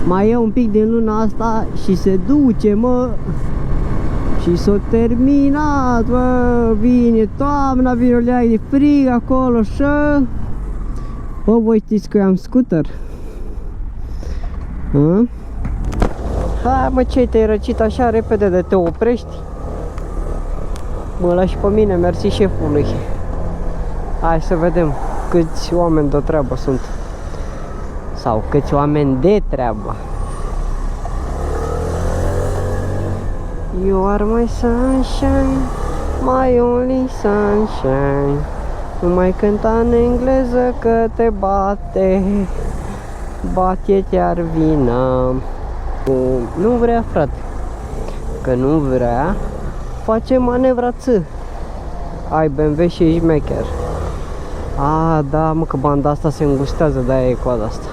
Mai e un pic din luna asta și se duce, mă. Și s-o terminat, bă. Vine toamna, vine o leagă de frig acolo și... Bă, voi știți că eu am scooter? Hai, mă, ce te-ai răcit așa repede de te oprești? Mă lași pe mine, mersi șefului. Hai să vedem câți oameni de treabă sunt. Sau câți oameni de treabă. You are my sunshine, my only sunshine. Nu mai cânta în engleză că te bate. Bate te-ar vina. Nu vrea, frate. Că nu vrea, face manevra ță. Ai BMW și ești mecher. A, da, mă, că banda asta se îngustează, de-aia e coada asta.